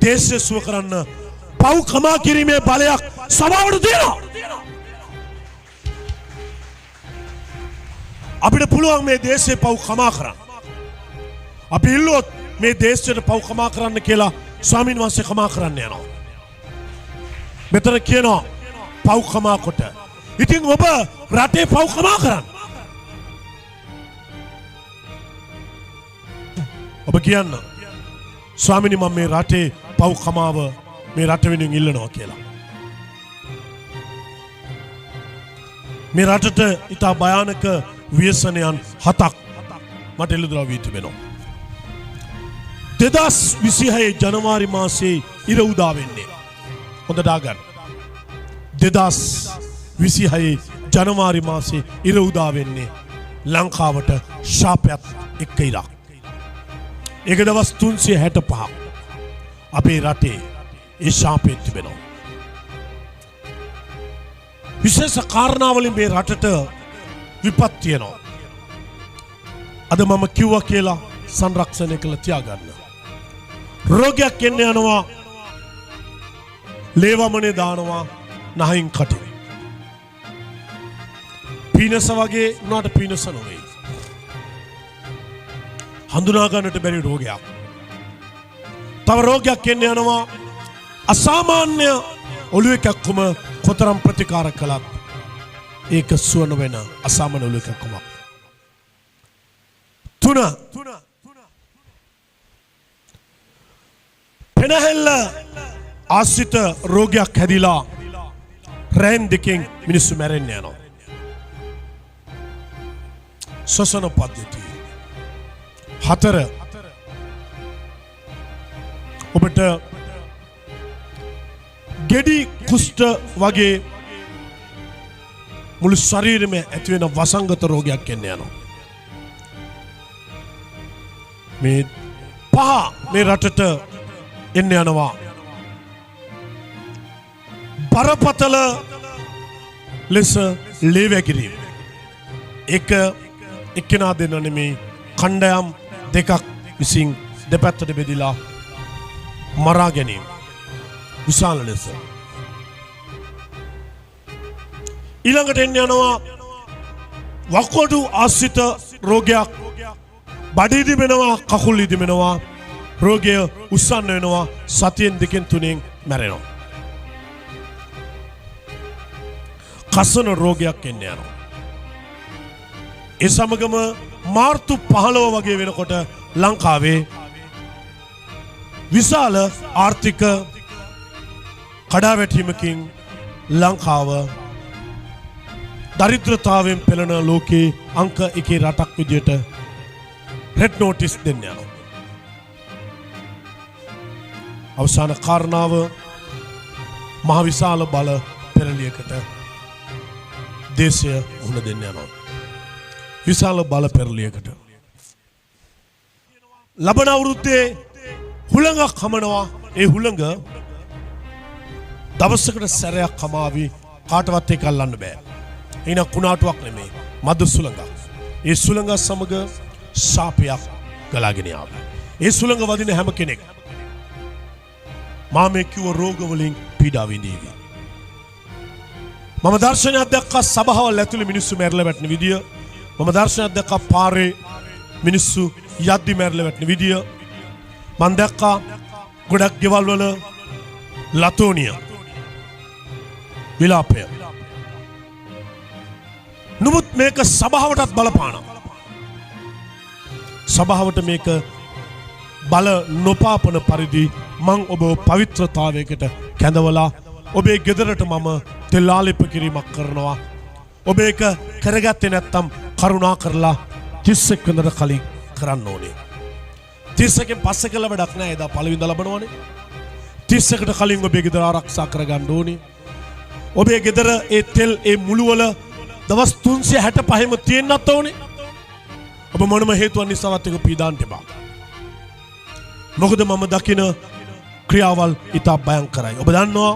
දේශය සුව කරන්න පව් කමා කිරීමේ බලයක් සභාවට තියෙනවා. අපිට පුළුවන් මේ දේශේ පව් කමා කරන්න. අපි ඉල්ලුවොත් මේ දේශයට පව් කමා කරන්න කියලා ස්වාමීන් වහන්සේ කමා කරන්න යනවා. මෙතන කියනවා පව් කමා කොට. ඉතින් ඔබ රටේ පව් කමා කරන්න. ඔබ කියන්න ස්වාමිනී මම මේ රටේ පව් කමාව මේ රට වෙනුවෙන් ඉල්ලනවා කියලා. මේ රටට ඉතා භයානක ව්‍යසනයන් 7ක් මට එළිදරව් වී තිබෙනවා. 2026 ජනවාරි මාසයේ ඉර උදා වෙන්නේ. හොඳට අහගන්න. 2026 ජනවාරි මාසයේ ඉර උදා වෙන්නේ ලංකාවට ශාපයක් එක්ක ඉරක්. ඒක දවස් 365ක් අපේ රටේ ඒ ශාපය තිබෙනවා. විශේෂ කාරණාවලින් මේ රටට විපත් තියෙනවා. අද මම කිව්වා කියලා සංරක්ෂණය කළ තියාගන්න. රෝගයක් එන්න යනවා, ලේවමනේ දානවා නහයින් කටින්. පීනස වගේ උනාට පීනස නොවේ. හඳුනා ගන්නට බැරි රෝගයක්. තව රෝගයක් එන්න යනවා, අසාමාන්‍ය ඔළුව කැක්කුම කොතරම් ප්‍රතිකාර කළත් ඒක සුව නොවන අසාමාන්‍ය ඔළුව කැක්කුමක්. 3 පෙනහැල්ල ආශ්‍රිත රෝගයක් හැදිලා රැන් දෙකෙන් මිනිස්සු මැරෙන්න යනවා. ශ්වසන පද්ධතිය. 4 ඔබට ගෙඩි කුෂ්ඨ වගේ මුළු ශරීරෙම ඇති වෙන වසංගත රෝගයක් එන්න යනවා. මේ 5 මේ රටට එන්න යනවා. බරපතල ලෙස ලේ වැగిරීම. එක එක්කෙනා දෙන්න නෙමෙයි, කණ්ඩායම් දෙකක් විසින් දෙපැත්තට බෙදලා මරා ගැනීම. විශාල ලෙස. ඊළඟට එන්න යනවා වකුගඩු ආශ්‍රිත රෝගයක්. බඩ ඉදිමෙනවා, කකුල් ඉදිමෙනවා. රෝගය උස්සන්න වෙනවා, සතියෙන් 2-3 මැරෙනවා. කසන රෝගයක් එන්න යනවා. ඒ සමගම මාර්තු 15 වගේ වෙනකොට ලංකාවේ විශාල ආර්ථික කඩාවැටීමකින් ලංකාව දරිද්‍රතාවයෙන් පෙළෙන ලෝකේ අංක 1 රටක් විදියට රෙඩ් නෝටිස් දෙන්න යනවා. අවසාන කාරණාව මහ විශාල බල පෙරළියකට දේශය උහුණ දෙන්න යනවා. විශාල බල පෙරළියකට. ලබන අවුරුද්දේ හුළඟක් හමනවා. ඒ හුළඟ දවසකට සැරයක් හමාවි, කාටවත් ඒක අල්ලන්න බෑ. එන කුණාටුවක් නෙමෙයි, මද සුළඟක්. ඒ සුළඟ සමග ශාපයක් ගලාගෙන ආවා. ඒ සුළඟ වදින හැම කෙනෙක් මා මේ කිව්ව රෝග වලින් පීඩා විඳීවි. මම දර්ශනයක් දැක්කා සභාවල් ඇතුලේ මිනිස්සු මැරලා වැටෙන විදිය. මම දර්ශනයක් දැක්කා පාරේ මිනිස්සු යද්දි මැරලා වැටෙන විදිය. මම දැක්කා ගොඩක් ගෙවල් වල ලතෝනිය විලාපය. නමුත් මේක සභාවටත් බලපානවා. සභාවට මේක බල නොපාපන පරිදි මං ඔබ පවිත්‍රතාවයකට කැඳවලා ඔබේ ගෙදරට මම තෙල් ආලේප කිරීමක් කරනවා. ඔබ ඒක කරගත්තේ නැත්නම් කරුණා කරලා 31 වෙනිදාට කලින් කරන්න ඕනේ. 31කින් පස්සේ කළ වැඩක් නෑ. එදා පළවෙනිදා ලබනවනේ. 31කට කලින් ඔබේ ගෙදර ආරක්ෂා කරගන්න ඕනේ. ඔබේ ගෙදර ඒ තෙල් ඒ මුළු වල දවස් 365ම තියෙන්නත් ඕනේ. ඔබ මොනම හේතුවක් නිසාවත් එක පීඩාන්ට එපා. මොකද මම දකින ක්‍රියාවල් ඉතා භයංකරයි. ඔබ දන්නවා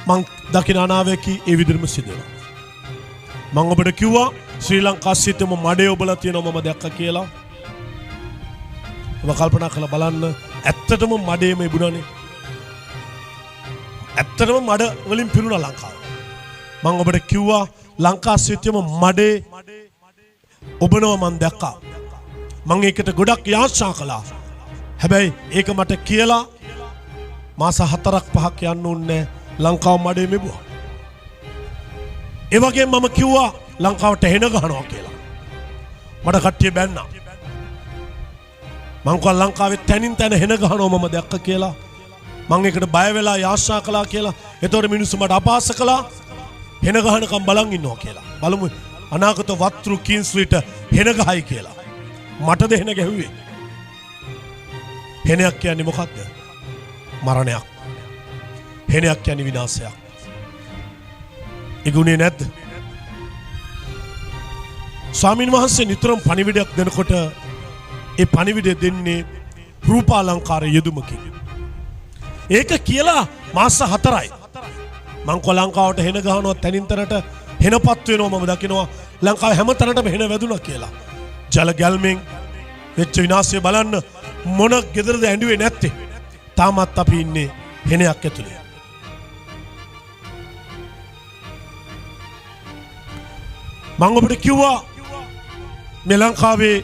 මං දකින අනාවැකි ඒ විදිහටම සිදු වෙනවා. මං ඔබට කිව්වා ශ්‍රී ලංකා සිටම මඩේ ඔබලා තියෙනවා මම දැක්කා කියලා. ඔබ කල්පනා කරලා බලන්න ඇත්තටම මඩේම ඉබුණනේ. ඇත්තටම මඩ වලින් පිරුණා ලංකාව. මම ඔබට කිව්වා ලංකා සිටියම මඩේ ඔබනවා මම දැක්කා. මම ඒකට ගොඩක් යාචනා කළා. හැබැයි ඒක මට කියලා මාස 4-5ක් යන්න ඕනේ ලංකාව මඩේ මෙබුවා. ඒ වගේම මම කිව්වා ලංකාවට හෙන ගහනවා කියලා. මට කට්ටිය බැන්නා. මං කව ලංකාවේ තැනින් තැන හෙන ගහනවා මම දැක්ක කියලා. මං ඒකට බය වෙලා යාශනා කළා කියලා. එතකොට මිනිස්සු මට අපහාස කළා. හෙන ගහනකම් බලන් ඉන්නවා කියලා. බලමු අනාගත වත්රු කින්ස්ලිට හෙන ගහයි කියලා. මටද හෙන ගැහුවේ. හෙනයක් කියන්නේ මොකක්ද? මරණයක්. හෙනයක් කියන්නේ විනාශයක්. ඉගුණේ නැද්ද? ස්වාමීන් වහන්සේ නිතරම පණිවිඩයක් දෙනකොට ඒ පණිවිඩය දෙන්නේ රූපාලංකාර යෙදුමකින්. ඒක කියලා මාස 4යි. මං කො ලංකාවට හෙන ගහනවා තැනින් තැනට හෙනපත් වෙනවා මම දකිනවා ලංකාව හැම තැනටම හෙන වැදුණා කියලා. ජල ගැල්මෙන් වෙච්ච විනාශය බලන්න මොන ගෙදරද ඇඬුවේ නැත්තේ. තාමත් අපි ඉන්නේ හෙනයක් ඇතුලේ. මං ඔබට කිව්වා මේ ලංකාවේ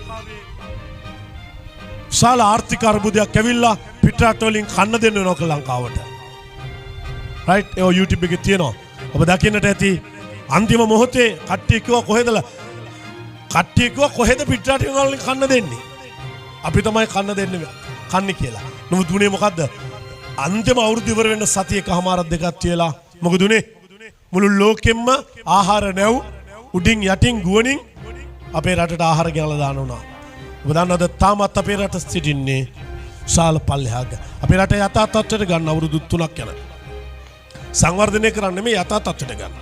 විශාල ආර්ථික අර්බුදයක් ඇවිල්ලා පිටරට වලින් කන්න දෙන්න වෙනවා කියලා ලංකාවට. රයිට් ඒ YouTube එකේ තියෙනවා. ඔබ දකින්නට ඇති අන්තිම මොහොතේ කට්ටිය කිව්වා කොහෙද පිටරට වලින් කන්න දෙන්නේ? අපි තමයි කන්න දෙන්නේ කන්නේ කියලා. නමුත් උනේ මොකද්ද? අන්තිම අවුරුදු ඉවර වෙන්න සතිය එකමාරක් දෙකක් තියලා මොකද උනේ? මුළු ලෝකෙම්ම ආහාර නැව් උඩින් යටින් ගුවනින් අපේ රටට ආහාර ගෙනලා දාන උනා. ඔබ දන්නවද තාමත් අපේ රට සිටින්නේ විශාල පල්ලෙහාක. අපේ රට යථා තත්ත්වයට ගන්න අවුරුදු 3ක් යන. සංවර්ධනය කරන්න මේ යථා තත්ත්වයට ගන්න.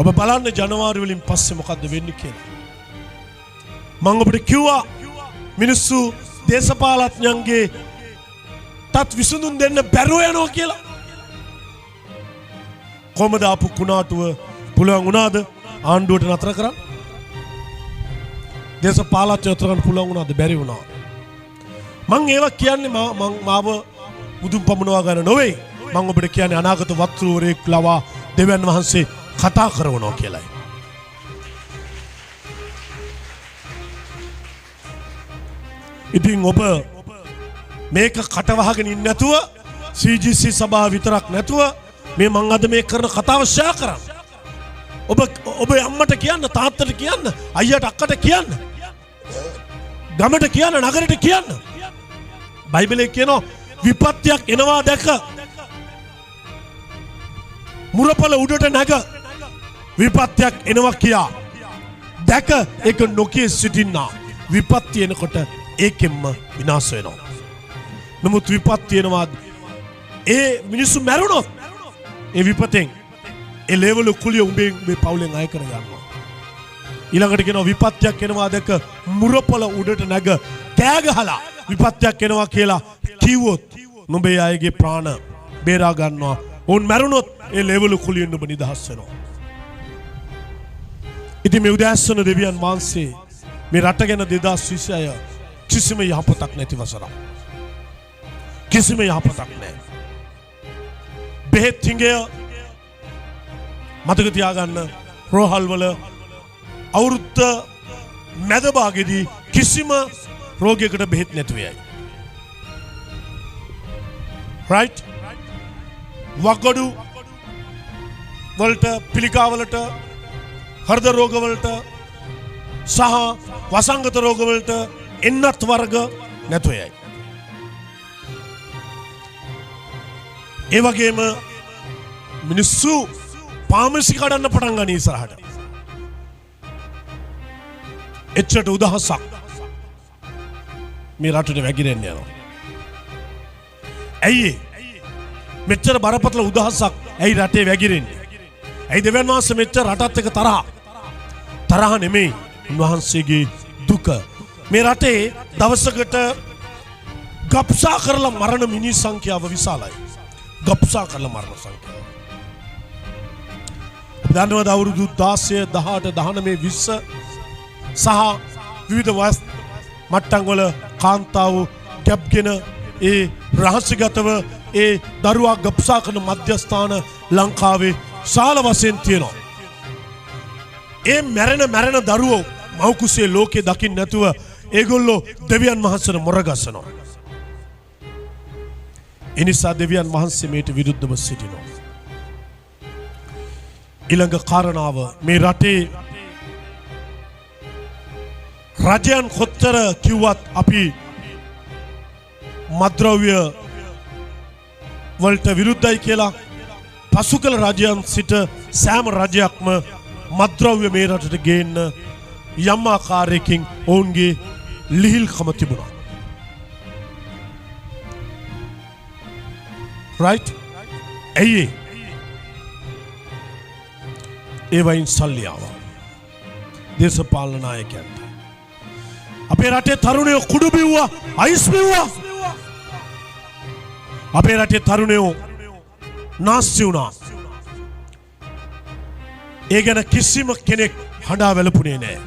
ඔබ බලන්න ජනවාරි වලින් පස්සේ මොකද්ද වෙන්නේ කියලා. මම ඔබට කිව්වා මිනිස්සු දේශපාලඥයන්ගේ තත් විසඳුම් දෙන්න බැරුව යනවා කියලා. කොහමද ආපු කුණාටුව පුළුවන් වුණාද ආණ්ඩුවට නතර කරන්න? දේශපාලඥයෝ නතර කරන්න පුළුවන් වුණාද? බැරි වුණා. මං ඒවා කියන්නේ මාව බුදුන් පමුණවා ගන්න නොවේ. මං ඔබට කියන්නේ අනාගත වත්රුවරයෙක් ලවා දෙවියන් වහන්සේ කතා කරනවා කියලායි. ඉතින් ඔබ මේක කටවහගෙන ඉන්නේ නැතුව CGC සභාව විතරක් නැතුව මේ මං අද මේ කරන කතාව ෂෙයා කරන්න. ඔබ අම්මට කියන්න, තාත්තට කියන්න, අයියට අක්කට කියන්න, ගමට කියන්න, නගරයට කියන්න. බයිබලයේ කියනවා විපත්තියක් එනවා දැක මුරපල උඩට නැග විපත්තියක් එනවා කියා දැක ඒක නොකිය සිටින්නා. විපත්තිය එනකොට ඒකෙන්ම විනාශ වෙනවා. නමුත් විපත්තිය එනවා ඒ මිනිස්සු මැරුණොත් ඒ විපතෙන් ඒ ලේවල කුලිය උඹේ මේ පවුලෙන් අය කර ගන්නවා. ඊළඟට කියනවා විපත්තියක් එනවා දැක මුරපොළ උඩට නැග කෑ ගහලා විපත්තියක් එනවා කියලා කිව්වොත් නුඹේ අයගේ ප්‍රාණ බේරා ගන්නවා. උන් මැරුණොත් ඒ ලේවල කුලියෙන් ඔබ නිදහස් වෙනවා. ඉතින් මේ උදෑසන දෙවියන් වහන්සේ මේ රට ගැන 2026 කිසිම යහපතක් නැති වසරක්. කිසිම යහපතක් නැහැ. බෙහෙත් හිඟය මතක තියාගන්න. රෝහල් වල අවුරුද්ද මැද භාගයේදී කිසිම රෝගයකට බෙහෙත් නැතුව යයි. රයිට්? වගඩු වලට, පිළිකා වලට, හෘද රෝග වලට සහ වසංගත රෝග වලට එන්නත් වර්ග නැතුව යයි. ඒ වගේම මිනිස්සු පාමසි කඩන්න පටන් ගනී ඉස්සරහට. එච්චරට උදහසක් මේ රටට වැగిරෙන්න යනවා. ඇයි මෙච්චර බරපතල උදහසක් ඇයි රටේ වැగిරෙන්නේ? ඇයි දෙවියන් වහන්සේ මෙච්චර රටත් එක්ක තරහ නෙමෙයි, උන්වහන්සේගේ දුක. මේ රටේ දවසකට ගප්සා කරලා මරණ මිනිස් සංඛ්‍යාව විශාලයි. ගප්සා කරලා මරණ සංඛ්‍යාව. දන්නවද අවුරුදු 16, 18, 19, 20 සහ විවිධ වයස් මට්ටම් වල කාන්තාව ගැබ්ගෙන ඒ රහස්‍යගතව ඒ දරුවා ගබ්සා කරන මධ්‍යස්ථාන ලංකාවේ ශාල වශයෙන් තියෙනවා. ඒ මැරෙන දරුවෝ මව්කුසේ ලෝකේ දකින්න නැතුව ඒගොල්ලෝ දෙවියන් වහන්සේට මොරගසනවා. එනිසා දෙවියන් වහන්සේ මේට විරුද්ධව සිටිනවා. ඊළඟ කාරණාව මේ රටේ රජයන් කොච්චර කිව්වත් අපි මද්ද්‍රව්‍ය වලට විරුද්ධයි කියලා පසු කළ රජයන් සිට සෑම රජයක්ම මද්ද්‍රව්‍ය මේ රටට ගේන්න යම් ආකාරයකින් ඔවුන්ගේ ලිහිල්කම තිබුණා. right? ඇයි ඒ වයින් සල්ලි ආවා දේශපාලන නායකයන්ට. අපේ රටේ තරුණයෝ කුඩු බිව්වා, අයිස් බිව්වා. අපේ රටේ තරුණයෝ නාස්ති වුණා. ඒ ගැන කිසිම කෙනෙක් හඬා වැළපුණේ නැහැ.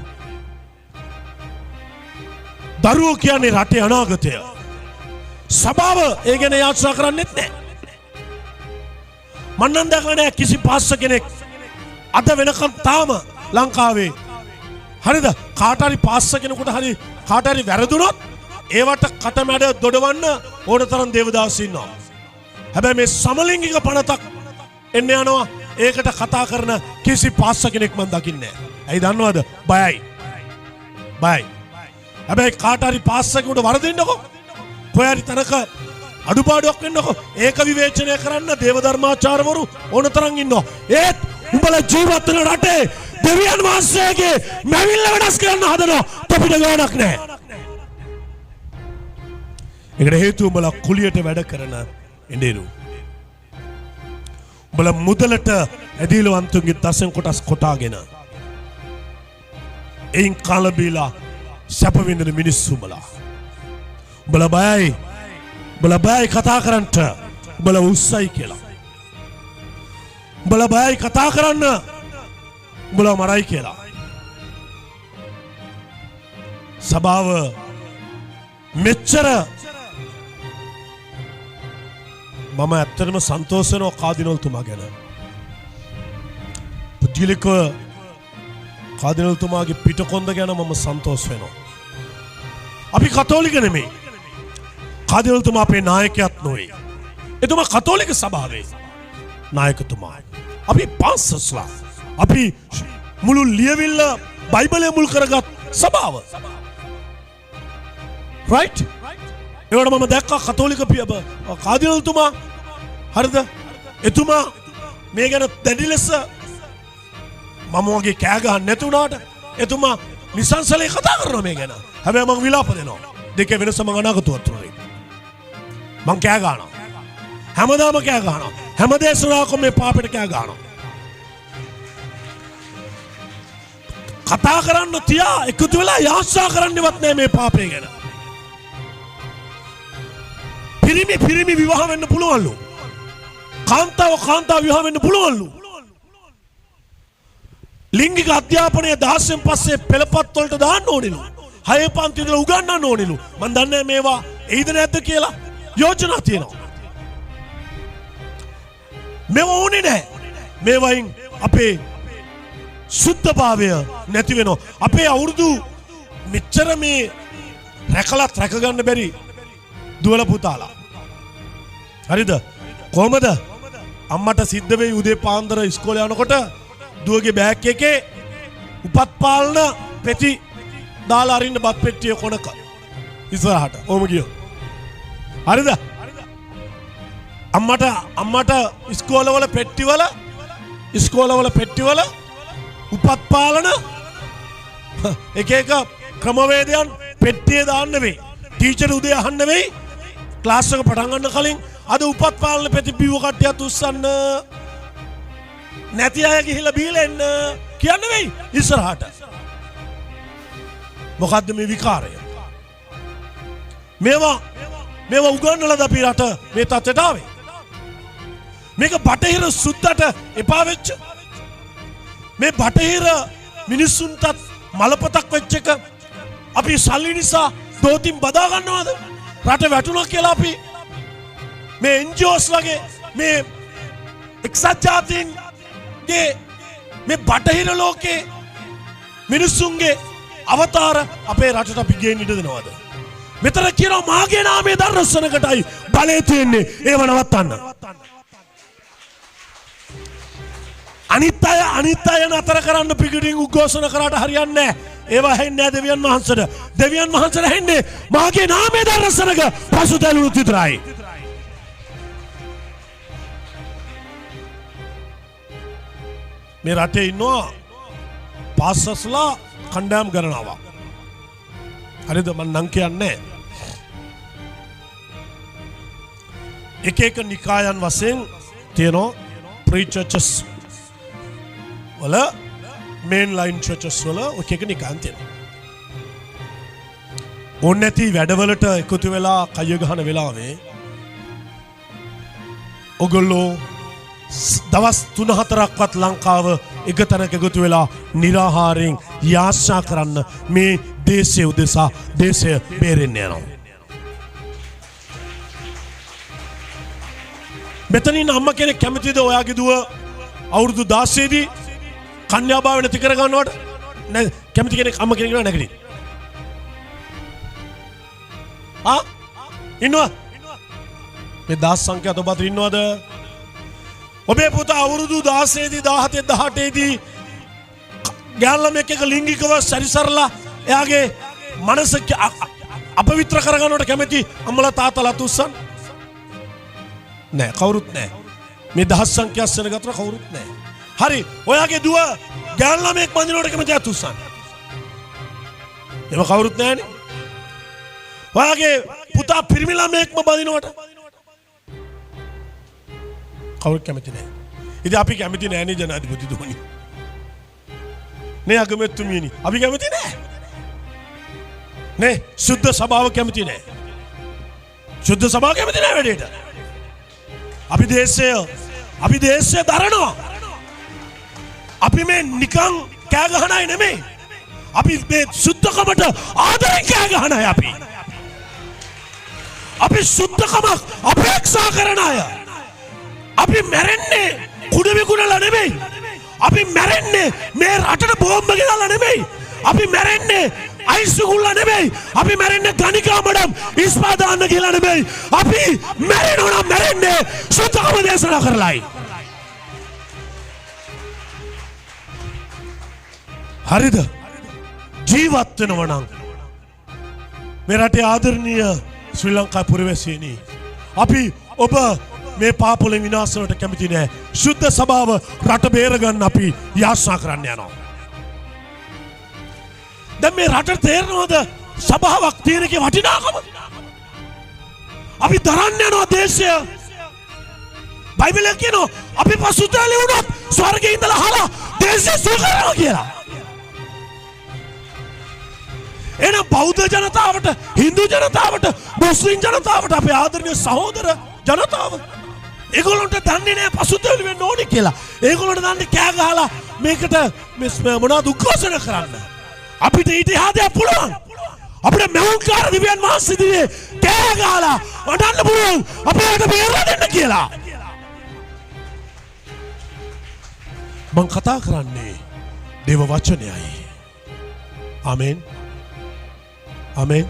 දරුවෝ කියන්නේ රටේ අනාගතය. සභාව ඒ ගැන යාචනා කරන්නේත් නැහැ. මම නම් දැකලා නැහැ කිසි පාස්ස කෙනෙක් අද වෙනකම් තාම ලංකාවේ හරිද කාට හරි පාස්ස කෙනෙකුට හරි කාට හරි වැරදුනොත් ඒවට කටමැඩ දොඩවන්න ඕන තරම් දේවදාස ඉන්නවා. හැබැයි මේ සමලිංගික පනතක් එන්න යනවා ඒකට කතා කරන කිසි පාස්ස කෙනෙක් මම දකින්නේ නැහැ. ඇයි දන්නවද? බයයි. හැබැයි කාට හරි පාස්ස කෙනෙකුට වරදින්නකො කොහේ හරි තනක අඩුපාඩුවක් වෙන්නකො ඒක විවේචනය කරන්න දේවධර්මාචාර්යවරු ඕන තරම් ඉන්නවා. ඒත් උඹලා ජීවත් වෙන රටේ දෙවියන් වහන්සේගේ මැවිල්ල වෙනස් කරන්න හදනවා තොපිට ගාණක් නැහැ. ඒකට හේතුව උඹලා කුලියට වැඩ කරන එඬේරු. උඹලා මුදලට ඇදීලවන්තුන්ගේ දසෙන් කොටස් කොටාගෙන එයින් කාල බීලා සැප විඳින මිනිස්සු උඹලා. උඹලා බයයි කතා කරන්නට. උඹලා උස්සයි කියලා. උඹලා බයයි කතා කරන්න. උඹලා මරයි කියලා. සභාව මෙච්චර මම ඇත්තටම සන්තෝෂ වෙනවා කාදිනල්තුමා ගැන. පුද්ගලිකව කාදිනල්තුමාගේ පිටකොන්ද ගැන මම සන්තෝෂ වෙනවා. අපි කතෝලික නෙමෙයි. කාදිනල්තුමා අපේ නායකයෙක් නොවේ. එතුමා කතෝලික සභාවේ නායකතුමා. අපි පාස්ටර්ස්ලා. අපි මුළු ලියවිල්ල බයිබලය මුල් කරගත් සභාව. right? ඒවට මම දැක්කා කතෝලික කාදිනල්තුමා හරිද? එතුමා මේ ගැන දැඩි ලෙස මම වගේ කෑ ගහන්න නැති වුණාට එතුමා නිසංසලේ කතා කරනවා මේ ගැන. හැබැයි මම විලාප දෙනවා. දෙකේ වෙනස මම අනාගතවත් උනේ. මං කෑ ගහනවා. හැමදාම කෑ ගහනවා. හැම දේශනාවකම මේ පාපෙට කෑ ගහනවා. කතා කරන්න තියා එකතු වෙලා යාච්ඡා කරන්නවත් නැහැ මේ පාපේ ගැන. පිරිමි විවාහ වෙන්න පුළුවන්ලු. කාන්තාව විවාහ වෙන්න පුළුවන්ලු. ලිංගික අධ්‍යාපනය 16න් පස්සේ පෙළපත් වලට දාන්න ඕනෙලු. 6 පන්ති ඉඳලා උගන්වන්න ඕනෙලු. මම දන්නේ මේවා එයිද නැද්ද කියලා යෝජනා තියෙනවා. මේවා ඕනේ නැහැ. මේවයින් අපේ සුද්ධභාවය නැති වෙනවා. අපේ අවුරුදු මෙච්චර මේ රැක ගන්න බැරි දුවල පුතාලා. හරිද? කොහමද? අම්මට සිද්ධ වෙයි උදේ පාන්දර ඉස්කෝලේ යනකොට දුවගේ බෑග් එකේ උපත් පාලන පෙති දාලා අරින්න බත් පෙට්ටිය කොනක ඉස්සරහට. ඕම ගියෝ. හරිද? අම්මට ඉස්කෝලවල පෙට්ටිවල උපත් පාලන එක ක්‍රමවේදයන් පෙට්ටියේ දාන්න වෙයි. ටීචර් උදේ අහන්න වෙයි ක්ලාස් එක පටන් ගන්න කලින් අද උපත් පාලන පෙති බිව්ව කට්ටියත් උස්සන්න නැති අය ගිහිල්ලා බීලා එන්න කියන්න වෙයි ඉස්සරහට. මොකද්ද මේ විකාරය? මේවා උගන්වලාද අපි රට මේ තත්ත්වයට ආවේ? මේක බටහිර සුද්දට එපා වෙච්ච මේ බටහිර මිනිස්සුන්ටත් මලපතක් වෙච්ච එක අපි සල්ලි නිසා දෝතින් බදා ගන්නවද? රට වැටුණා කියලා අපි මේ NGOs වගේ මේ එක්සත් ජාතීන්ගේ මේ බටහිර ලෝකේ මිනිස්සුන්ගේ අවතාර අපේ රටට අපි ගේන්න ඉඩ දෙනවද? මෙතන කියනවා මාගේ නාමයේ දර්ශනකටයි බලය තියෙන්නේ ඒව නවත්තන්න. අනිත් අය නතර කරන්න පිටින් උද්ඝෝෂණ කරාට හරියන්නේ නැහැ. ඒවා ඇහෙන්නේ නැහැ දෙවියන් වහන්සේට. දෙවියන් වහන්සේට ඇහෙන්නේ මාගේ නාමයේ දර්ශනක පසුතැවුණු විතරයි. මේ රටේ ඉන්නවා පාසස්ලා කණ්ඩායම් ගණනාවක්. හරිද? මම නම් කියන්නේ එක නිකායන් වශයෙන් තියෙනවා ප්‍රී චර්චස් වල මේන් ලයින් චර්චස් වල එක නිකායන් තියෙනවා. ඕන නැති වැඩවලට එකතු වෙලා කය ගහන වෙලාවේ ඔගොල්ලෝ දවස් 3-4ක්වත් ලංකාව එක තැනක එකතු වෙලා නිරාහාරයෙන් යාච්ඡා කරන්න මේ දේශය උදෙසා දේශය බේරෙන්න යනවා. මෙතනින් අම්ම කෙනෙක් කැමතිද ඔයාගේ දුව අවුරුදු 16 දී කන්‍යාභාවය නැති කර ගන්නවට? නෑ, කැමති කෙනෙක් අම්ම කෙනෙක් නෑ නැගිටින්. ඉන්නවා? මේ දාස් සංඛ්‍යාත ඔබ අතර ඉන්නවද? ඔබේ පුතා අවුරුදු 16 දී 17 18 දී ගෑල්ලම එක්ක ලිංගිකව සැරිසරලා එයාගේ මනස අපවිත්‍ර කරගන්නවට කැමති අම්මලා තාත්තලා තුස්සන් නෑ, කවුරුත් නෑ. මේ දහස් සංඛ්‍යා සෙන ගතර කවුරුත් නෑ. හරි, ඔයාගේ දුව ගෑල්ලම එක්ක බඳිනවට කැමති අතුස්සන්. එහෙම කවුරුත් නෑනේ. ඔයාගේ පුතා පිරිමි ළමයෙක්ම බඳිනවට කවුරුත් කැමති නෑ. ඉතින් අපි කැමති නෑනේ ජනාධිපතිතුමනි. නේ අගමැතිතුමියනි, අපි කැමති නෑ. නේ සුද්ධ සභාව කැමති නෑ. සුද්ධ සභාව කැමති නෑ වැඩේට. අපි දේශය දරනවා. අපි මේ නිකන් කෑ ගහන අය නෙමෙයි. අපි මේ සුද්ධකමට ආදරෙන් කෑ ගහන අය අපි. අපි සුද්ධකමක් අපේක්ෂා කරන අය. අපි මැරෙන්නේ කුඩ විකුණලා නෙමෙයි. අපි මැරෙන්නේ මේ රටට බෝම්බ ගෙනල්ලා නෙමෙයි. අපි මැරෙන්නේ අයිසුගුල්ලා නෙමෙයි. අපි මැරෙන්නේ ගණිකා මඩම් ඉස්පා දාන්න කියලා නෙමෙයි. අපි මැරෙනවා නම් මැරෙන්නේ සුද්ධකම දේශනා කරලායි. හරිද? ජීවත් වෙනවා නම් මේ රටේ ආදරණීය ශ්‍රී ලංකා පුරවැසියනි, අපි ඔබ මේ පාපොලෙන් විනාශ වලට කැමති නෑ. සුද්ධ සභාව රට බේරගන්න අපි යාඥා කරන්න යනවා. දැන් මේ රට තේරෙනවද සභාවක් තියෙන එකේ වටිනාකම? අපි දරන්න යනවා දේශය. බයිබලයේ කියනවා අපි පසුතැවිලි වුණොත් ස්වර්ගයේ ඉඳලා අහලා දේශය සුව කරනවා කියලා. එහෙනම් බෞද්ධ ජනතාවට, හින්දු ජනතාවට, මුස්ලිම් ජනතාවට, අපේ ආදරණීය සහෝදර ජනතාව, ඒගොල්ලන්ට දන්නේ නැහැ පසුතැවිලි වෙන්න ඕනේ කියලා. ඒගොල්ලන්ට දන්නේ කෑ ගහලා මේකට මොනවද උද්ඝෝෂණ කරන්න. අපිට ඊට එහා දෙයක් පුළුවන්. අපිට මෙවුන්කාර දිව්‍යන් වහන්සේ දිවේ කෑ ගහලා වඩන්න පුළුවන් අපේ රට බේරලා දෙන්න කියලා. මං කතා කරන්නේ දේව වචනයයි. ආමෙන්. ආමෙන්.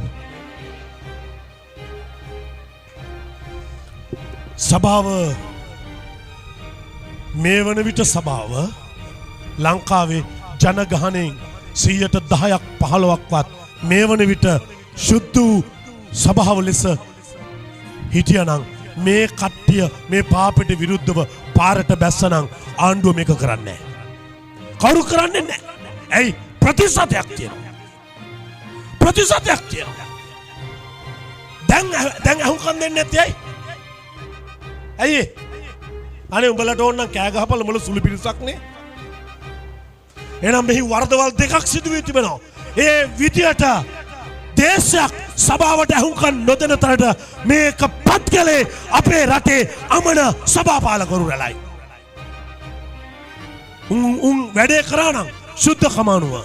සභාව මේ වන විට සභාව ලංකාවේ ජනගහනයෙන් 10%ක් 15%ක්වත් මේ වන විට සුද්ධ සභාව ලෙස හිටියනම් මේ කට්ටිය මේ පාපයට විරුද්ධව පාරට බැස්සනම් ආණ්ඩුව මේක කරන්නේ නැහැ. කවුරු කරන්නේ නැහැ. ඇයි? ප්‍රතිශතයක් තියෙනවා. ප්‍රතිශතයක් තියෙනවා. දැන් අහුම්කම් දෙන්නේ නැත්තේ ඇයි? ඇයි? අනේ උඹලට ඕන නම් කෑ ගහපළ උඹල සුළු පිරිසක් නේ. එහෙනම් මෙහි වරදවල් දෙකක් සිදු වී තිබෙනවා. ඒ විදියට දේශයක් සභාවට අහුම්කම් නොදෙන තරට මේක පත් කළේ අපේ රටේ අමන සභාපාලකවරු රැළයි. උන් වැඩේ කරා නම් සුද්ධ කමානුව.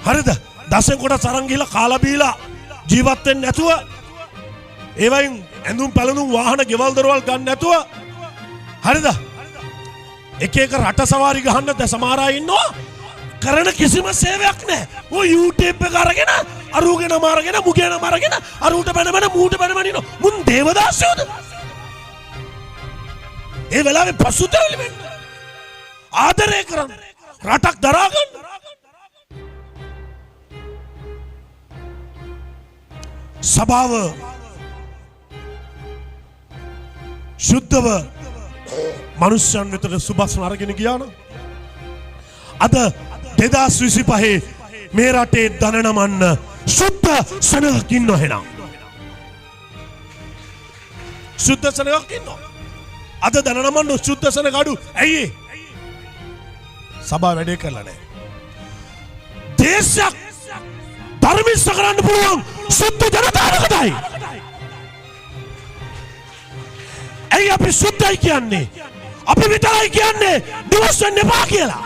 හරිද? දසෙන් කොට තරන් ගිහලා කාලා බීලා ජීවත් වෙන්නේ නැතුව ඒ වයින් ඇඳුම් පැළඳුම් වාහන ගෙවල් දොරවල් ගන්න නැතුව හරිද එක එක රට සවාරි ගහන්න දැන් සමහර අය ඉන්නවා කරන කිසිම සේවයක් නැහැ. ඔය YouTube එක අරගෙන අරුගෙන මාරගෙන මුගෙන මාරගෙන අරුට බැන මූට බැන ඉන්න මුන් දේවදාසයෝද? ඒ වෙලාවේ පසුතැවිලි වෙන්න. ආදරය කරන්න. රටක් දරා ගන්න. සභාව ශුද්ධව මනුෂ්‍යයන් වෙතට සුබස්න අරගෙන ගියා නම් අද 2025 මේ රටේ දන නමන්න සුද්ධ සනගක් ඉන්නව එහෙනම්. සුද්ධ සනගක් ඉන්නව. අද දන නමන්න සුද්ධ සනග අඩු. ඇයි? සභාව වැඩේ කරලා නැහැ. දේශයක් ධර්මිස්ස කරන්න පුළුවන් සුද්ධ ජනතාවකටයි. ඇයි අපි සුද්ධයි කියන්නේ? අපි විතරයි කියන්නේ දිවස් වෙන්න එපා කියලා.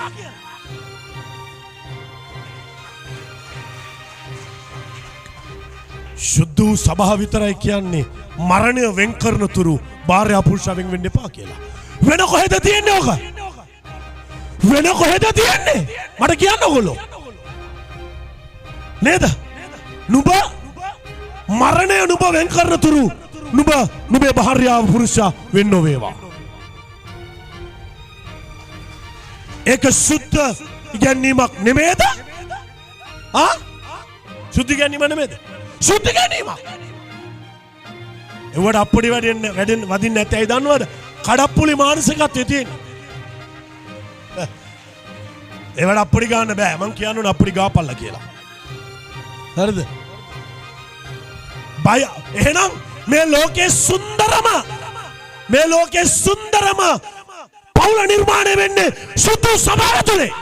ශුද්ධ වූ සභාව විතරයි කියන්නේ මරණය වෙන් කරන තුරු භාර්යා පුරුෂයා වෙන් වෙන්න එපා කියලා. වෙන කොහෙද තියෙන්නේ ඔක? වෙන කොහෙද තියෙන්නේ? මට කියන්න ඕගොල්ලෝ. නේද? නුඹ මරණය නුඹ වෙන් කරන තුරු නුඹේ භාර්යාව පුරුෂයා වෙන්න වේවා. ඒක සුද්ධ ඉගැන්වීමක් නෙමේද? සුද්ධ ඉගැන්වීම නෙමේද? සුද්ධ ඉගැන්වීමක්. ඒවට අප්පුඩි වැඩෙන් වදින්න නැත්තේ ඇයි දන්නවද? කඩප්පුලි මානසිකත්වයේ තියෙන. ඒවට අප්පුඩි ගන්න බෑ. මං කියන්න අප්පුඩි ගාපල්ලා කියලා. හරිද? බය එහෙනම් මේ ලෝකේ සුන්දරම පවුල නිර්මාණය වෙන්නේ සුදු සභාව තුලේ.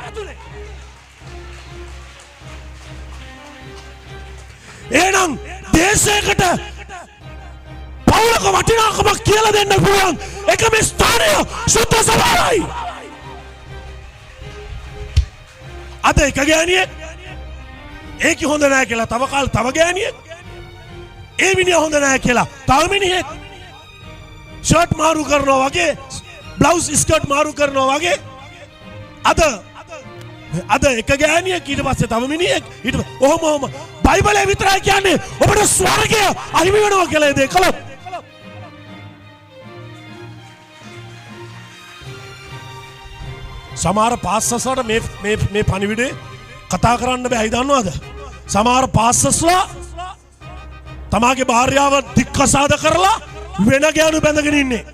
එහෙනම් දේශයකට පවුලක වටිනාකමක් කියලා දෙන්න පුළුවන් එකම ස්ථානය සුදු සභාවයි. අද එක ගෑණියෙක් ඒක හොඳ නැහැ කියලා තව ගෑණියෙක් ඒ මිනිහා හොඳ නැහැ කියලා තව මිනිහෙක් ෂර්ට් මාරු කරනවා වගේ බ්ලවුස් ස්කර්ට් මාරු කරනවා වගේ අද එක ගෑණියෙක් ඊට පස්සේ තව මිනිහෙක් ඊට ඔහොම බයිබලයේ විතරයි කියන්නේ ඔබට ස්වර්ගය අහිමි වෙනවා කියලා ඒ දේ කළොත් සමහර පාස්ටර්ස්ලාට මේ පණිවිඩේ කතා කරන්න බෑ. දන්නවද? සමහර පාස්ටර්ස්ලා තමාගේ භාර්යාව දික්කසාද කරලා වෙන ගෑනු බැඳගෙන ඉන්නේ.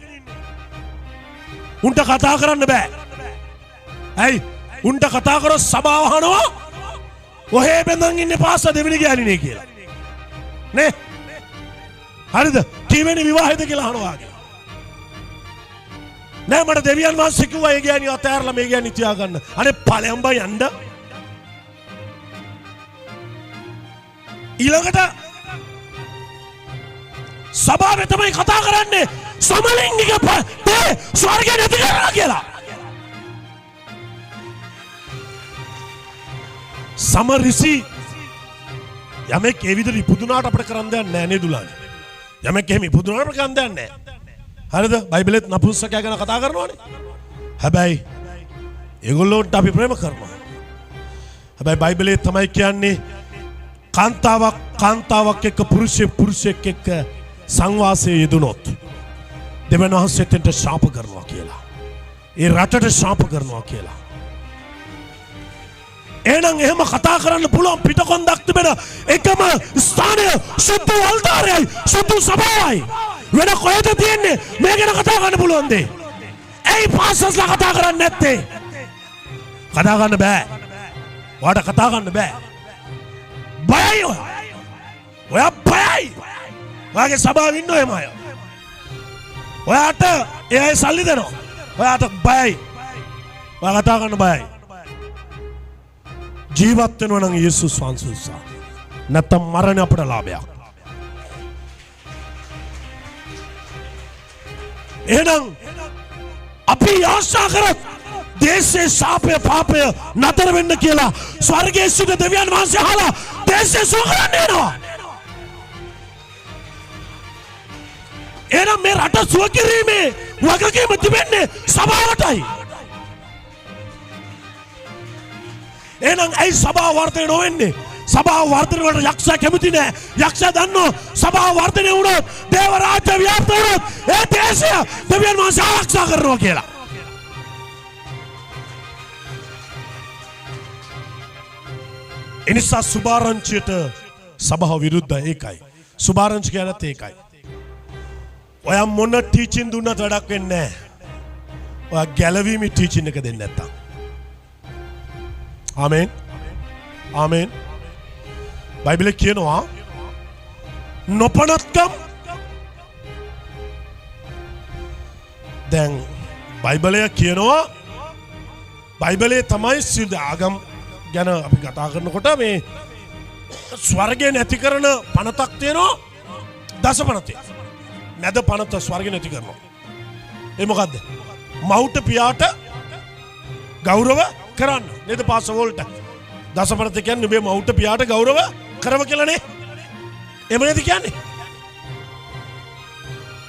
උන්ට කතා කරන්න බෑ. ඇයි? උන්ට කතා කරොත් සභාව අහනවා ඔහේ බැඳන් ඉන්නේ පාස්ටර් දෙවෙනි ගෑණිනේ කියලා. නේ? හරිද? කීවෙනි විවාහයද කියලා අහනවා. නෑ මට දෙවියන් වහන්සේ කිව්වා ඒ ගෑණිය අතෑරලා මේ ගෑණි තියාගන්න. අනේ ඵලයන් බා යන්න. ඊළඟට සභාවේ තමයි කතා කරන්නේ සමලිංගික ස්වර්ගය නැති කරනවා කියලා. සමරිසි යමෙක් ඒ විදිහට ඉපදුනාට අපිට කරන්න දෙයක් නැහැ නේ දුලානේ. යමෙක් එහෙම ඉපදුනාට අපිට කරන්න දෙයක් නැහැ. හරිද? බයිබලෙත් නපුංසකයා ගැන කතා කරනවානේ. හැබැයි ඒගොල්ලෝන්ට අපි ප්‍රේම කරනවා. හැබැයි බයිබලයේ තමයි කියන්නේ කාන්තාවක් එක්ක පුරුෂයෙක් එක්ක සංවාසයේ යෙදුනොත් දෙවියන් වහන්සේට ශාප කරනවා කියලා. ඒ රටට ශාප කරනවා කියලා. එහෙනම් එහෙම කතා කරන්න පුළුවන් පිටකොන්දක් තිබෙන එකම ස්ථානය සුදු අල්තාරයයි සුදු සභාවයි. වෙන කොහෙද තියෙන්නේ මේ ගැන කතා කරන්න පුළුවන් දේ? ඇයි පාස්ටර්ස්ලා කතා කරන්නේ නැත්තේ? කතා කරන්න බෑ. ඔයාට කතා කරන්න බෑ. බයයි ඔයා බයයි. ඔයාගේ සභාවේ ඉන්න එහෙම අය. ඔයාට ඒ අය සල්ලි දෙනවා. ඔයාට බයයි. ඔයා කතා කරන්න බයයි. ජීවත් වෙනවා නම් යේසුස් වහන්සේ උසා. නැත්තම් මරණ අපට ලාභයක්. එහෙනම් අපි ආශා කරත් දේශේ ශාපය පාපය නතර වෙන්න කියලා ස්වර්ගයේ සිට දෙවියන් වහන්සේ අහලා දේශය සුව කරන්න යනවා. එහෙනම් මේ රට සුව කිරීමේ වගකීම තිබෙන්නේ සභාවටයි. එහෙනම් ඇයි සභාව වර්ධනය නොවෙන්නේ? සභාව වර්ධනය වලට යක්ෂයා කැමති නෑ. යක්ෂයා දන්නවා සභාව වර්ධනය වුණොත් දේව රාජ්‍ය ව්‍යාප්ත වුණොත් ඒ දේශය දෙවියන් වහන්සේ ආරක්ෂා කරනවා කියලා. එනිසා සුභාරංචියට සභාව විරුද්ධයි. ඒකයි සුභාරංචි කියනත් ඒකයි. ඔයා මොන ටීචින් දුන්නත් වැඩක් වෙන්නේ නැහැ. ඔයා ගැලවීමේ ටීචින් එක දෙන්නේ නැත්තම්. ආමෙන් ආමෙන්. බයිබලයේ කියනවා නොපනත්කම්. දැන් බයිබලයේ කියනවා බයිබලයේ තමයි සිල් ආගම් ගැන අපි කතා කරනකොට මේ ස්වර්ගය නැති කරන පනතක් තියෙනවා. දස පනතේ නැද පනත ස්වර්ගය නැති කරනවා. ඒ මොකද්ද? මවුට පියාට ගෞරව කරන්න නේද පාසවලට. දස පනත කියන්නේ මේ මවුට පියාට ගෞරව කරව කියලානේ. එහෙම නේද කියන්නේ?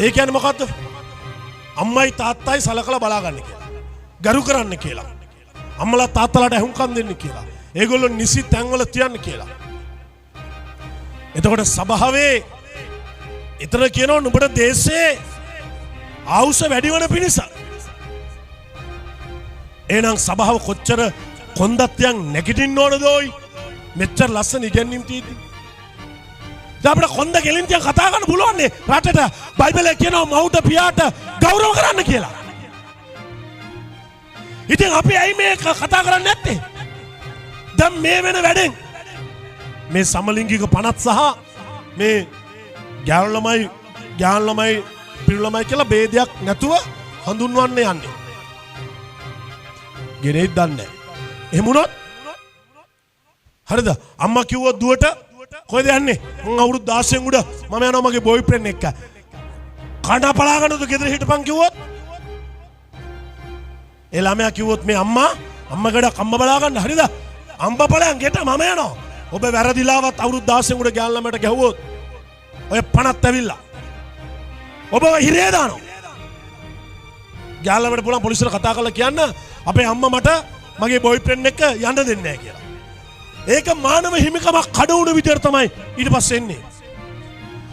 ඒ කියන්නේ මොකද්ද? අම්මයි තාත්තයි සලකලා බලාගන්න කියලා. ගරු කරන්න කියලා. අම්මලා තාත්තලාට ඇහුම්කන් දෙන්න කියලා. ඒගොල්ලෝ නිසි තැන්වල තියන්න කියලා. එතකොට සභාවේ ඊතර කියනවා නුඹට දේශේ ආවුස වැඩි වෙන පිණිස. එහෙනම් සභාව කොච්චර කොන්දත්යන් නැගිටින්න ඕනද ඔයි? මෙච්චර ලස්සන ඉගැන්වීම් තියෙද්දි. දැන් අපිට කොන්ද ගෙලින් තියන් කතා කරන්න පුළුවන් නේ රටට. බයිබලයේ කියනවා මවුට පියාට ගෞරව කරන්න කියලා. ඉතින් අපි ඇයි මේ කතා කරන්නේ නැත්තේ? දැන් මේ වෙන වැඩෙන් මේ සමලිංගික පනත් සහ මේ ගෑනු ළමයි පිරිමි ළමයි කියලා ભેදයක් නැතුව හඳුන්වන්න යන්නේ. ගෙනෙයිද දන්නේ නැහැ. එහෙම වුණොත් හරිද? අම්මා කිව්වොත් දුවට කොහෙද යන්නේ? මං අවුරුදු 16 උඩ මම යනවා මගේ බොයිෆ්‍රෙන්ඩ් එක්ක. කඩ පලාගෙනද ගෙදර හිටපන් කිව්වොත්? ඒ ළමයා කිව්වොත් මේ අම්මගඩ කම්ම බලා ගන්න හරිද? අම්බ බලයන් ගෙට මම යනවා. ඔබ වැරදිලාවත් අවුරුදු 16 උඩ ගෑන් ළමයට ගැහුවොත් ඔය පණත් ඇවිල්ලා ඔබව හිරේ දානවා. ගෑන් ළමයට පුළුවන් පොලිසියට කතා කරලා කියන්න අපේ අම්මා මට මගේ බොයිෆ්‍රෙන්ඩ් එක්ක යන්න දෙන්නේ නැහැ කියලා. ඒක මානව හිමිකමක් කඩ වුණ විදියට තමයි ඊට පස්සේ එන්නේ.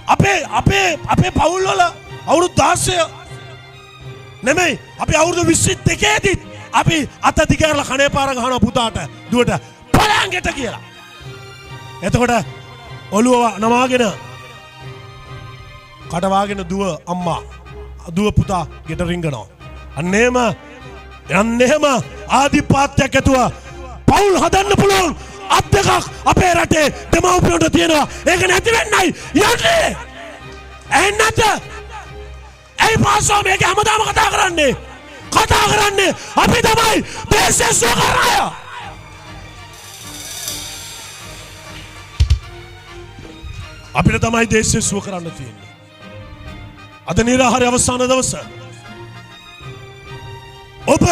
අපේ පවුල් වල අවුරුදු 16 නෙමෙයි අපි අවුරුදු 22 දී අපි අත දිගාරලා කණේ පාර ගහනවා පුතාට දුවට පලංගෙට කියලා. එතකොට ඔළුව නමාගෙන කටවාගෙන දුව පුතා ගෙට රිංගනවා. අන්න එහෙම ආධිපත්‍යයක් ඇතුව පවුල් හදන්න පුළුවන් අත් දෙකක් අපේ රටේ දෙමව්පියන්ට තියෙනවා. ඒක නැති වෙන්නයි යන්නේ. එහෙන්නත් ඇයි පාසෝ මේක හැමදාම කතා කරන්නේ අපි තමයි දේශය සුව කරන අය. අපිට තමයි දේශය සුව කරන්න තියෙන්නේ. අද නිරාහාරය අවසාන දවස. ඔබ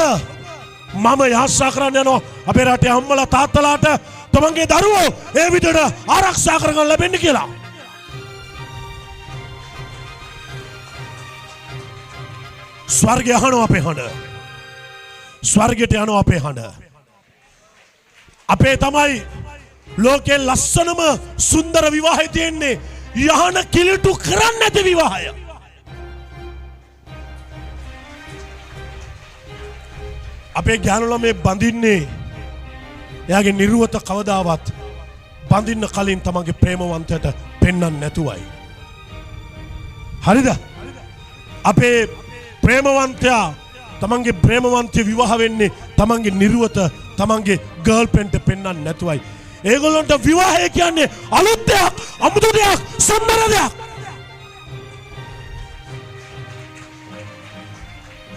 මම ආශා කරන්න යනවා අපේ රටේ අම්මලා තාත්තලාට තමන්ගේ දරුවෝ ඒ විදිහට ආරක්ෂා කරගන්න ලැබෙන්න කියලා. ස්වර්ගය අහනවා අපේ හඬ. ස්වර්ගයට යනවා අපේ හඬ. අපේ තමයි ලෝකේ ලස්සනම සුන්දර විවාහය තියෙන්නේ. යහන කිලිටු කරන්නේ නැති විවාහය. අපේ ගෑනු ළමේ බඳින්නේ එයාගේ නිර්වත කවදාවත් බඳින්න කලින් තමන්ගේ ප්‍රේමවන්තයට පෙන්වන්න නැතුවයි. හරිද? අපේ ප්‍රේමවන්තයා තමන්ගේ ප්‍රේමවන්තය විවාහ වෙන්නේ තමන්ගේ නිර්වත තමන්ගේ ගර්ල්ෆ්‍රෙන්ඩ්ට පෙන්වන්න නැතුවයි. ඒගොල්ලන්ට විවාහය කියන්නේ අලුත් දෙයක්, අමුතු දෙයක්, සම්මත දෙයක්.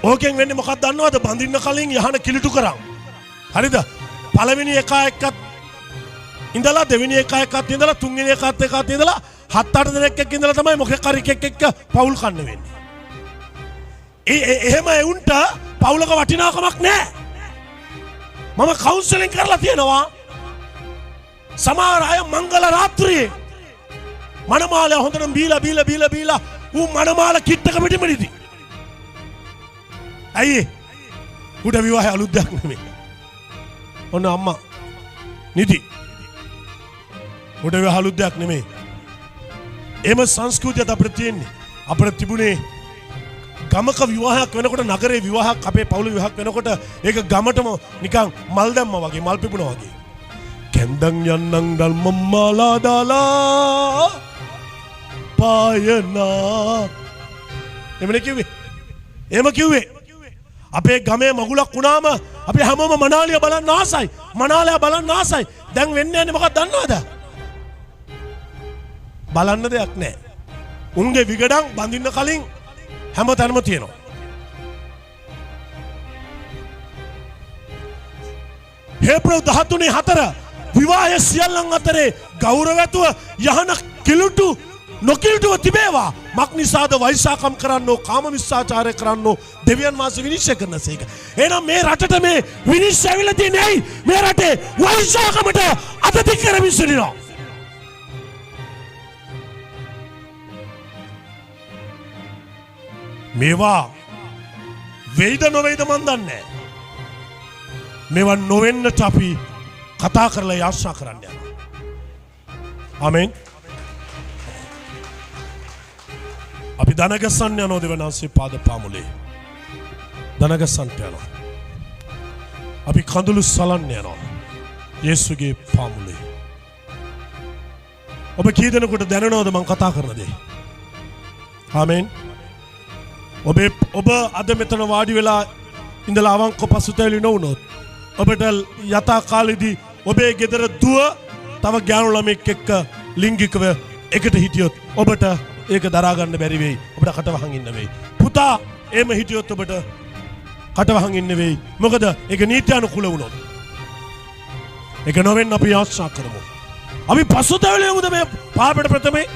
ඕකෙන් වෙන්නේ මොකක්ද දන්නවද? බඳින්න කලින් යහන කිලිටු කරන්. හරිද? පළවෙනි එක එක්කත් ඉඳලා දෙවෙනි එක එක්කත් ඉඳලා තුන්වෙනි එකත් එක්කත් ඉඳලා 7-8 දෙනෙක් එක්ක ඉඳලා තමයි මොකක් හරි එකෙක් එක්ක පවුල් කන්න වෙන්නේ. එහෙම එවුන්ට පවුලක වටිනාකමක් නැහැ. මම කවුන්සලින් කරලා තියෙනවා. සමහර අය මංගල රාත්‍රියේ මනමාලය හොඳටම බීලා ඌ මනමාල කිට්ටක පිටිමනිති. ඇයි උට විවාහය අලුත් දෙයක් නෙමෙයි. ඔන්න අම්මා නිදි. උට විවාහ අලුත් දෙයක් නෙමෙයි. එම සංස්කෘතියත් අපිට තියෙන්නේ. අපිට තිබුණේ ගමක විවාහයක් වෙනකොට නගරේ විවාහයක් අපේ පවුලේ විවාහයක් වෙනකොට ඒක ගමටම නිකන් මල් දැම්මා වගේ මල් පිපුණා වගේ. කැන්දන් යන්නම් දල් මම්මාලා දාලා පායනා එමනේ කිව්වේ. එහෙම කිව්වේ. අපේ ගමේ මගුලක් වුණාම අපි හැමෝම මනාලිය බලන්න ආසයි. මනාලය බලන්න ආසයි. දැන් වෙන්නේ නැහැ මොකක්ද දන්නවද? බලන්න දෙයක් නැහැ. උන්ගේ විගඩම් බඳින්න කලින් හැම තැනම තියෙනවා. හේප්‍රල් 13:4 විවාහය සියල්ලන් අතරේ ගෞරවැතුව යහන කිලුටු නොකිලුටුව තිබේවා. මක් නිසාද වෛශාකම් කරන්නෝ කාම විශ්වාචාරය කරන්නෝ දෙවියන් වහන්සේ විනිශ්චය කරනසේක. එහෙනම් මේ රටට මේ විනිශ්චය ඇවිල්ලා තියෙන්නේ ඇයි? මේ රටේ වෛශාකමට අත දික් කරමින් සිටිනවා. මේවා වෙයිද නොවේද මන් දන්නේ නැහැ. මේවා නොවෙන්නට අපි කතා කරලා ආශා කරන්න යනවා. ආමෙන්. අපි දනගසන්න යනවා දෙවනාන්සේ පාද පාමුලේ. දනගසන්ට යනවා. අපි කඳුළු සලන්න යනවා. යේසුගේ පාමුලේ. ඔබ කී දෙනෙකුට දැනනවද මම කතා කරන දේ? ආමෙන්. ඔබ අද මෙතන වාඩි වෙලා ඉඳලා අවංක පසුතැවිලි නොවුනොත් ඔබට යථා කාලෙදී ඔබේ ගෙදර දුව තව ගෑනු ළමෙක් එක්ක ලිංගිකව එකට හිටියොත් ඔබට ඒක දරා ගන්න බැරි වෙයි. ඔබට කටවහන් ඉන්න වෙයි. පුතා එහෙම හිටියොත් ඔබට කටවහන් ඉන්න වෙයි. මොකද ඒක නීත්‍යානුකූල වුණොත්. ඒක නොවෙන්න අපි ආශා කරමු. අපි පසුතැවිලි යමුද මේ පාපයට ප්‍රථමේ?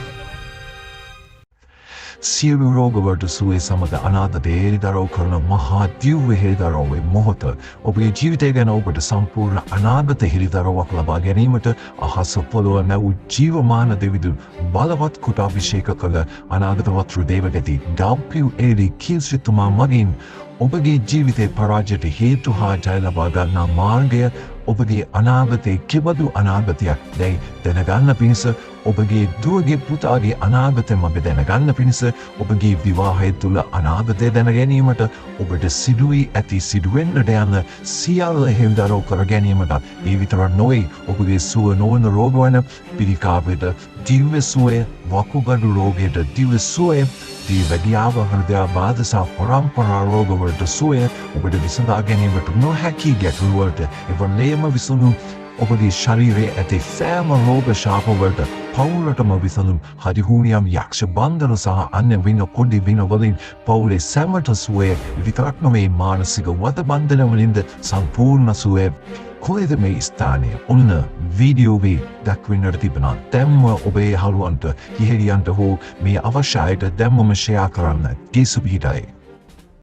සියලු රෝගවලට සුවය සමග අනාථ හේලිදරව් කරන මහා දිව්‍ය හේලිදරව්වේ මොහොත ඔබේ ජීවිතය ගැන ඔබට සම්පූර්ණ අනාගත හේලිදරව්වක් ලබා ගැනීමට අහස පොළොව නැව් ජීවමාන දෙවිඳුන් බලවත් කොට අභිෂේක කළ අනාගත වතුරු දේවගති WL කීල්සිතුමා මගින් ඔබගේ ජීවිතේ පරාජයට හේතු හා ජය ලබා ගන්නා මාර්ගය ඔබගේ අනාගතයේ කෙබඳු අනාගතයක් දැයි දැනගන්න පිණිස ඔබගේ දුවගේ පුතාගේ අනාගතය මඟ දැනගන්න පිණිස ඔබගේ විවාහය තුළ අනාගතය දැන ගැනීමට ඔබට සිදුවී ඇති සිදුවෙන්නට යන සියල්ල හෙළිදරව් කර ගැනීමට ඒ විතරක් නොවේ ඔබගේ සුව නොවන රෝග වන පිළිකාවට දිව්‍ය සුවය වකුගඩු රෝගයට දිව්‍ය සුවය දිවැඩියාව හෘදයාබාධ සහ පරම්පරා රෝගවලට සුවය ඔබට විසඳා ගැනීමට නොහැකි ගැටලුවලට එවලේම විසඳුම් ඔබගේ ශරීරයේ ඇති සෑම රෝග ශාපවලට පවුලටම විසඳුම් හදිහූනියම් යක්ෂ බන්ධන සහ අන්‍ය වින කොඩි වින වලින් පවුලේ සැමට සුවය විතරක් නොවේ මානසික වද බන්ධන වලින්ද සම්පූර්ණ සුවය කොහෙද මේ ස්ථානය ඔන්න වීඩියෝවේ දක්වන්නට තිබෙනවා. දැම්ම ඔබේ හලුවන්ට ඉහෙලියන්ට හෝ මේ අවශ්‍යයට දැම්මම ෂෙයා කරන්න. ගේසු පිහිටයි.